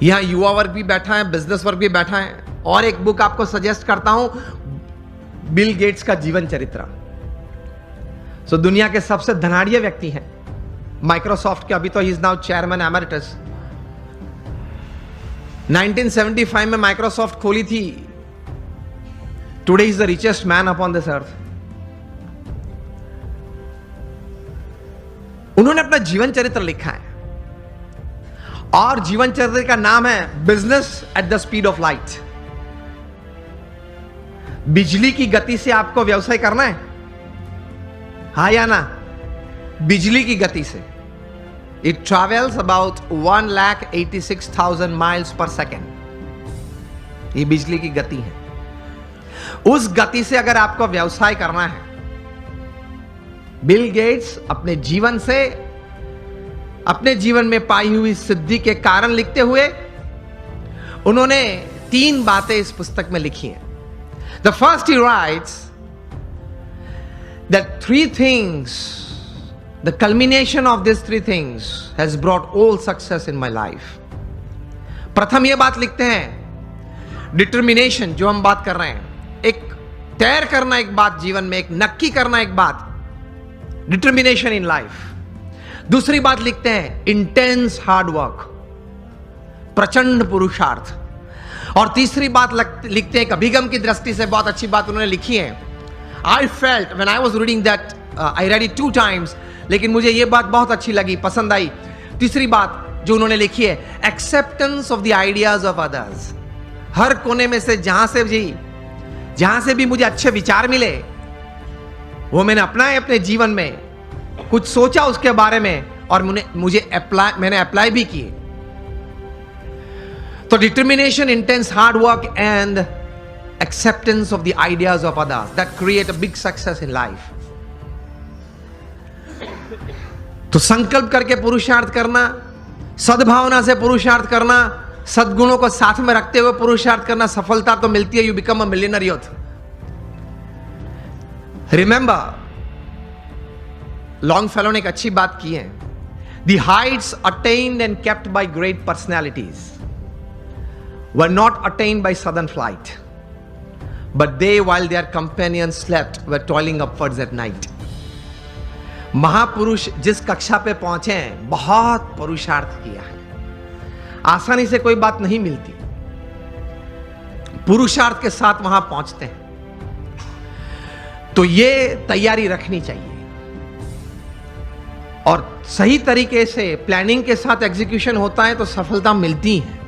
यहां युवा वर्ग भी बैठा है, बिजनेस वर्ग भी बैठा है। और एक बुक आपको सजेस्ट करता हूं, बिल गेट्स का जीवन चरित्र। सो दुनिया के सबसे धनाढ़िया व्यक्ति हैं माइक्रोसॉफ्ट के, अभी तो he is now chairman emeritus. 1975 में माइक्रोसॉफ्ट खोली थी। Today is the richest man upon this earth. उन्होंने अपना जीवन चरित्र लिखा है और जीवन चरित्र का नाम है business at the speed of light. बिजली की गति से आपको व्यवसाय करना है, हा या ना? बिजली की गति से। It travels about 1,86,000 miles per second. ये बिजली की गति है। उस गति से अगर आपको व्यवसाय करना है, बिल गेट्स अपने जीवन से, अपने जीवन में पाई हुई सिद्धि के कारण लिखते हुए उन्होंने 3 बातें इस पुस्तक में लिखी हैं। The first he writes that 3 things, the culmination of these 3 things has brought all success in my life. प्रथम ये बात लिखते हैं, डिटर्मिनेशन, जो हम बात कर रहे हैं, एक तैर करना एक बात जीवन में, एक नक्की करना एक बात, डिटर्मिनेशन इन लाइफ। दूसरी बात लिखते हैं, इंटेंस हार्ड वर्क, प्रचंड पुरुषार्थ। और तीसरी बात लिखते हैं, अभिगम की दृष्टि से बहुत अच्छी बात उन्होंने लिखी है। I felt when I was reading that, I read it 2 times, लेकिन मुझे यह बात बहुत अच्छी लगी, पसंद आई। तीसरी बात जो उन्होंने लिखी है, acceptance of the ideas of others. हर कोने में से जहां से भी मुझे अच्छे विचार मिले, वो मैंने अपनाए अपने जीवन में, कुछ सोचा उसके बारे में और मैंने अप्लाई भी किए। तो determination, intense hard work and acceptance of the ideas of others, that create a big success in life. तो संकल्प करके पुरुषार्थ करना, सद्भावना से पुरुषार्थ करना, सद्गुणों को साथ में रखते हुए पुरुषार्थ करना, सफलता तो मिलती है। You become a millionaire youth. Remember, Longfellow ने एक अच्छी बात की है, the Heights attend and kept bye great personalities were not attained by sudden flight, but they, while their companions slept, were toiling upwards at night. महापुरुष जिस कक्षा पे पहुंचे हैं, बहुत पुरुषार्थ किया है। आसानी से कोई बात नहीं मिलती, पुरुषार्थ के साथ वहां पहुंचते हैं। तो ये तैयारी रखनी चाहिए और सही तरीके से प्लानिंग के साथ एग्जीक्यूशन होता है तो सफलता मिलती है।